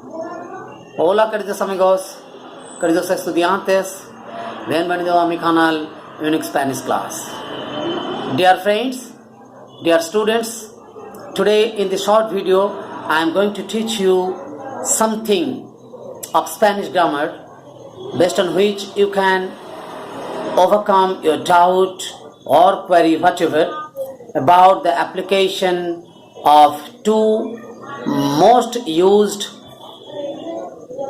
Hola, queridos amigos, queridos estudiantes, bienvenido a mi canal Unique Spanish Class. Dear friends, dear students, today in this short video, I am going to teach you something of Spanish grammar based on which you can overcome your doubt or query whatever about the application of two most used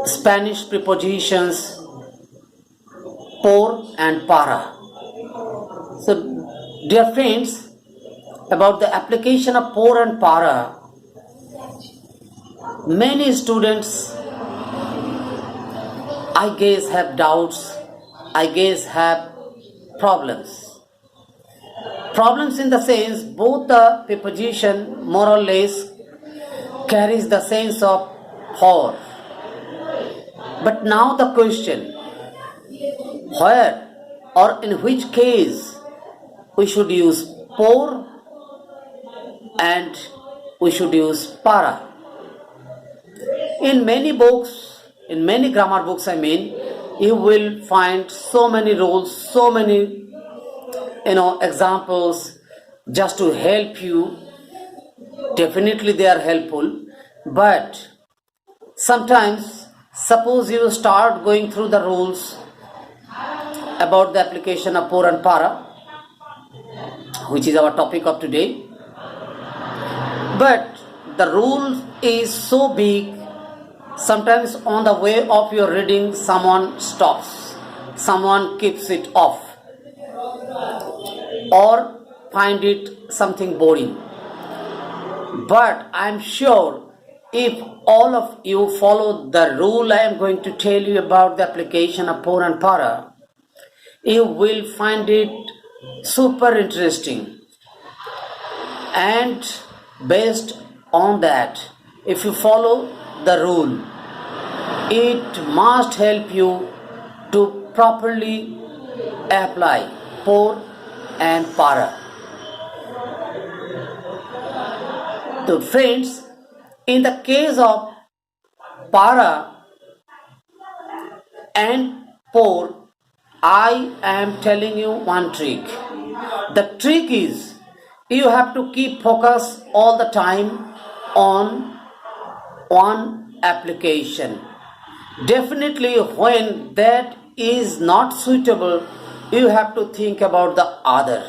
Spanish prepositions por and para. So, dear friends, about the application of por and para, many students, I guess, have doubts, I guess, have problems. Problems in the sense both the preposition more or less carries the sense of for. But now the question, where or in which case we should use por and we should use para. In many books, in many grammar books you will find so many rules, so many examples just to help you. Definitely they are helpful, but sometimes suppose you start going through the rules about the application of por and para, which is our topic of today, but the rule is so big, sometimes on the way of your reading someone stops, someone keeps it off or find it something boring. But I am sure if all of you follow the rule I am going to tell you about the application of por and para, you will find it super interesting. And based on that, if you follow the rule, it must help you to properly apply por and para. So friends, in the case of para and por, I am telling you one trick. The trick is you have to keep focus all the time on one application. Definitely when that is not suitable, you have to think about the other.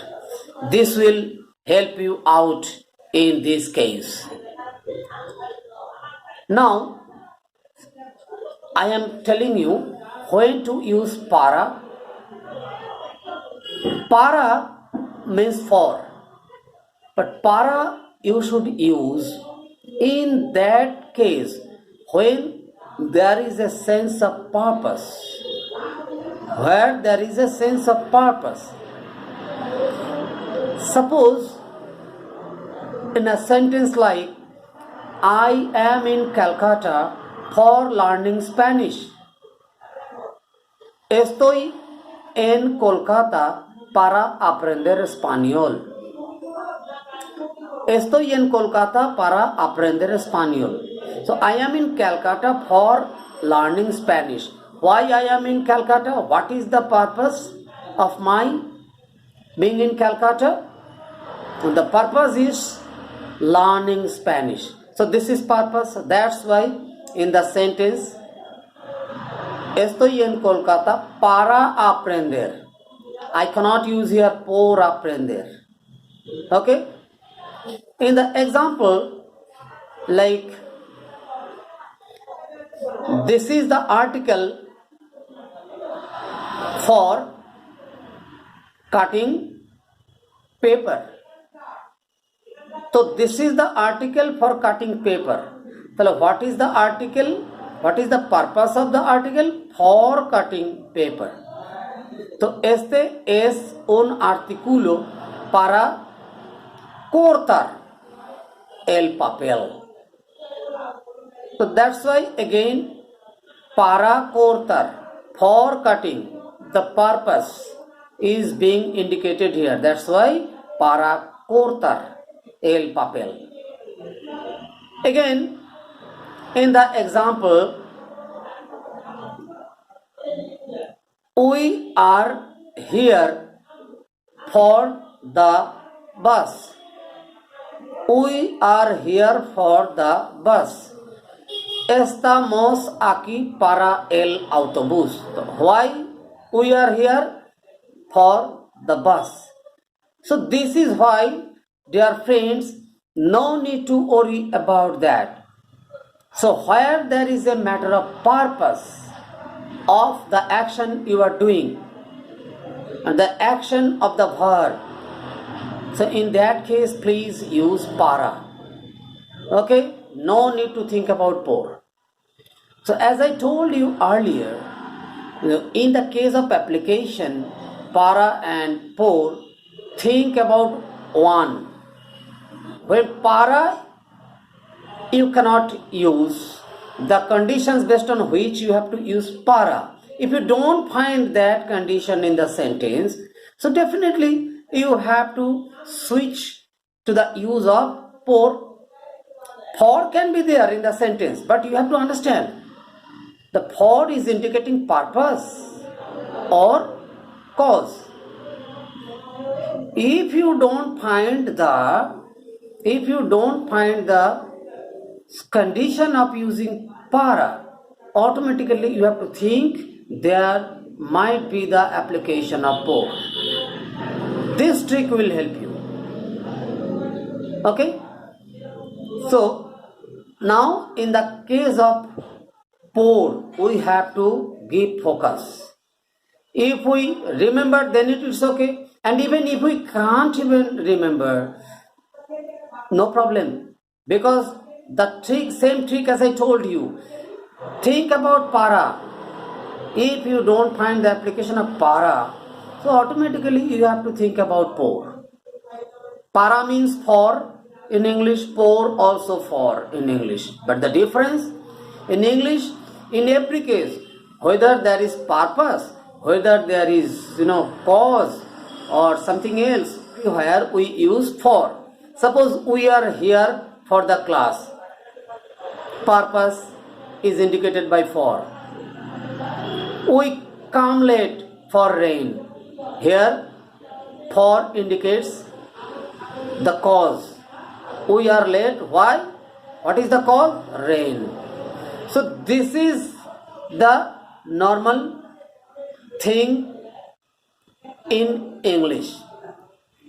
This will help you out in this case. Now, I am telling you when to use para. Para means for, but para you should use in that case when there is a sense of purpose. Where there is a sense of purpose. Suppose in a sentence like, I am in Calcutta for learning Spanish. Estoy en Kolkata para aprender español. Estoy en Kolkata para aprender español. So I am in Calcutta for learning Spanish. Why I am in Calcutta? What is the purpose of my being in Calcutta? The purpose is learning Spanish. So this is purpose. That's why in the sentence, estoy en Kolkata para aprender. I cannot use here por aprender. Okay? In the example, like this is the article for cutting paper. So this is the article for cutting paper. So what is the article? What is the purpose of the article? For cutting paper. So este es un artículo para cortar el papel. So that's why again para cortar, for cutting, the purpose is being indicated here. That's why para cortar el papel. Again, In the example, we are here for the bus. We are here for the bus. Estamos aquí para el autobús. Why we are here? For the bus. So this is why, dear friends, no need to worry about that. So where there is a matter of purpose of the action you are doing and the action of the verb, so in that case please use para. Okay, no need to think about por. So as I told you earlier, in the case of application, para and por, think about one. When para you cannot use, the conditions based on which you have to use para. If you don't find that condition in the sentence, so definitely you have to switch to the use of por. For can be there in the sentence, but you have to understand the for is indicating purpose or cause. If you don't find the condition of using para, automatically you have to think there might be the application of por. This trick will help you. Okay? So now in the case of por, we have to give focus. If we remember, then it is okay. And even if we can't even remember, no problem. Because the same trick as I told you, think about para. If you don't find the application of para, so automatically you have to think about por. Para means for in English, por also for in English. But the difference in English, in every case, whether there is purpose, whether there is cause or something else, where we use for. Suppose we are here for the class, purpose is indicated by for. We come late for rain, here for indicates the cause. We are late, why? What is the cause? Rain. So this is the normal thing in English.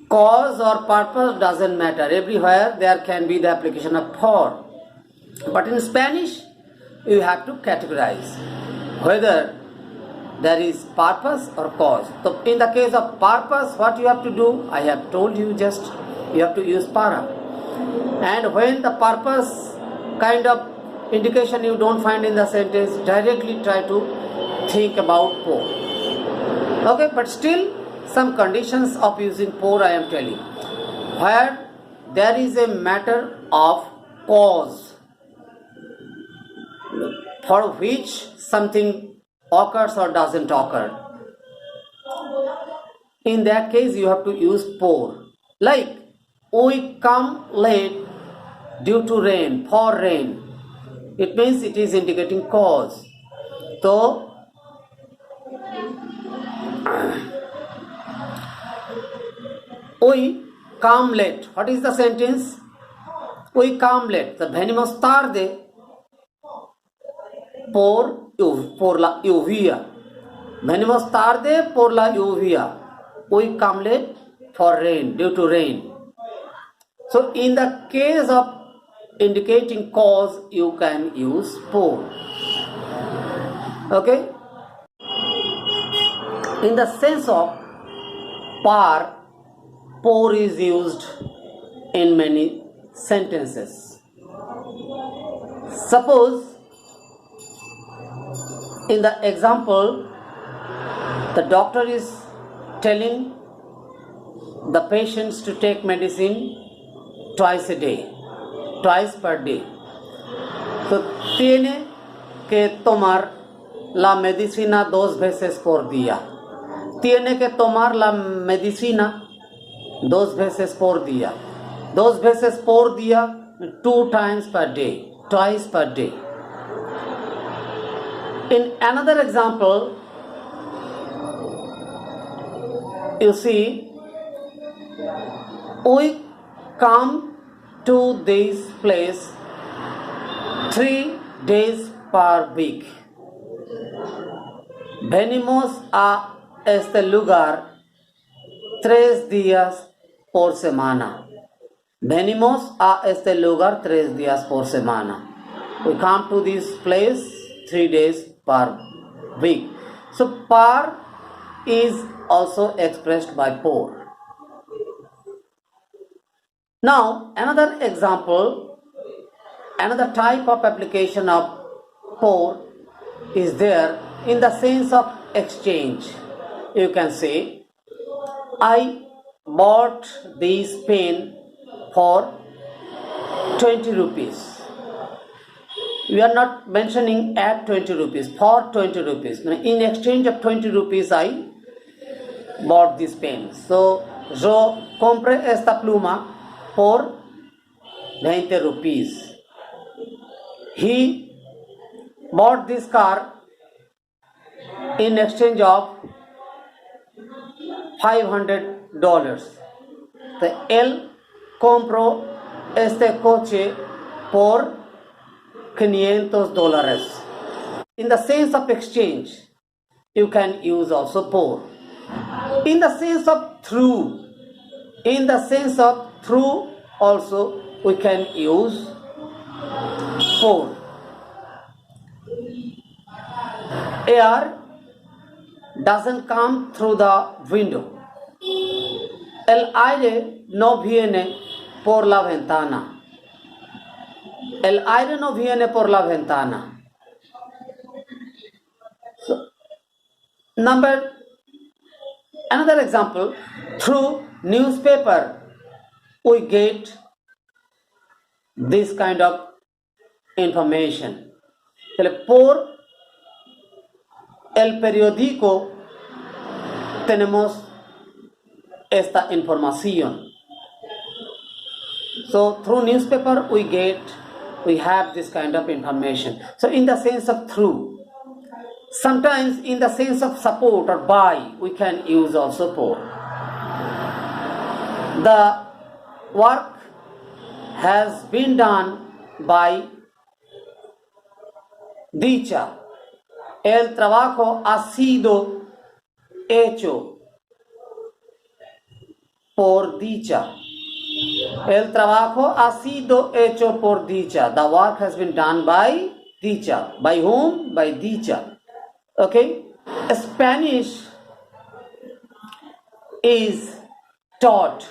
Cause or purpose doesn't matter. Everywhere there can be the application of for. But in Spanish, you have to categorize whether there is purpose or cause. So in the case of purpose, what you have to do? I have told you just, you have to use para. And when the purpose kind of indication you don't find in the sentence, directly try to think about por. Okay, but still some conditions of using por I am telling. Where there is a matter of cause for which something occurs or doesn't occur. In that case you have to use por. Like, we come late due to rain, for rain. It means it is indicating cause. So, we come late. What is the sentence? We come late. The Venimos tarde por la lluvia. Venimos tarde por la lluvia. We come late for rain, due to rain. So in the case of indicating cause, you can use por. Okay? In the sense of por is used in many sentences. Suppose in the example, the doctor is telling the patients to take medicine twice per day. So, tiene que tomar la medicina 2 veces por día. Tiene que tomar la medicina 2 veces por día. 2 veces por día, 2 times per day, twice per day. In another example, you see, we come to this place 3 days per week. Venimos a este lugar 3 días por semana. Venimos a este lugar 3 días por semana. We come to this place 3 days per week. So per is also expressed by por. Now another example, another type of application of por is there in the sense of exchange. You can say, I bought this pen for 20 rupees. We are not mentioning at 20 rupees, for 20 rupees. In exchange of 20 rupees, I bought this pen. So, yo compré esta pluma por 20 rupees. He bought this car in exchange of $500. Él compró este coche por $500. In the sense of exchange, you can use also por. In the sense of through, also we can use por. Air doesn't come through the window. El aire no viene por la ventana. El aire no viene por la ventana. So, another example, through newspaper we get this kind of information. Por el periódico tenemos esta información. So through newspaper we have this kind of information. So in the sense of through, sometimes in the sense of support or by, we can use also por. The work has been done by dicha. El trabajo ha sido hecho por dicha. El trabajo ha sido hecho por dicha. The work has been done by dicha. By whom? By dicha. Okay? Spanish is taught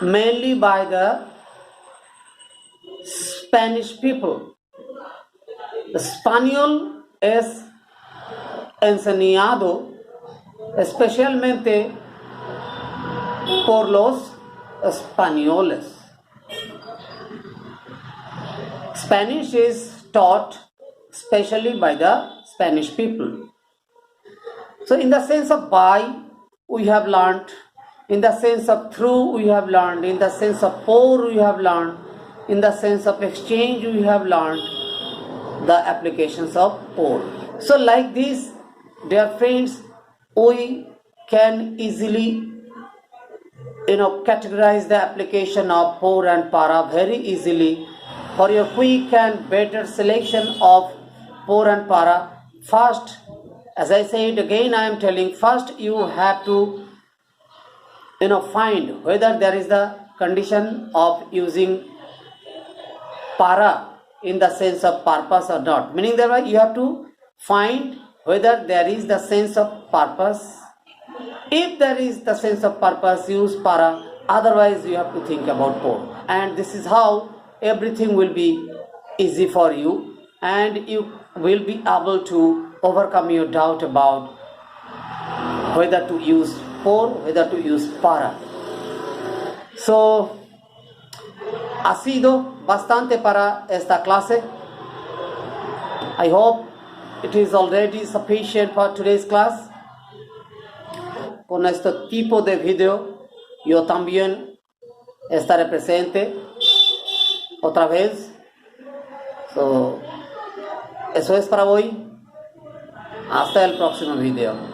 mainly by the Spanish people. Español es enseñado especialmente por los españoles. Spanish is taught especially by the Spanish people. So in the sense of by, we have learned. In the sense of through, we have learned. In the sense of for, we have learned. In the sense of exchange, we have learned the applications of por. So like this, dear friends, we can easily categorize the application of por and para very easily. For your quick and better selection of por and para, first, as I said again, I am telling, first you have to find whether there is the condition of using para in the sense of purpose or not. Meaning that you have to find whether there is the sense of purpose. If there is the sense of purpose, use para. Otherwise, you have to think about por. And this is how everything will be easy for you, and you will be able to overcome your doubt about whether to use por, whether to use para. So, ha sido bastante para esta clase. I hope it is already sufficient for today's class. Con este tipo de video, yo también estaré presente otra vez. So, Eso es para hoy. Hasta el próximo video.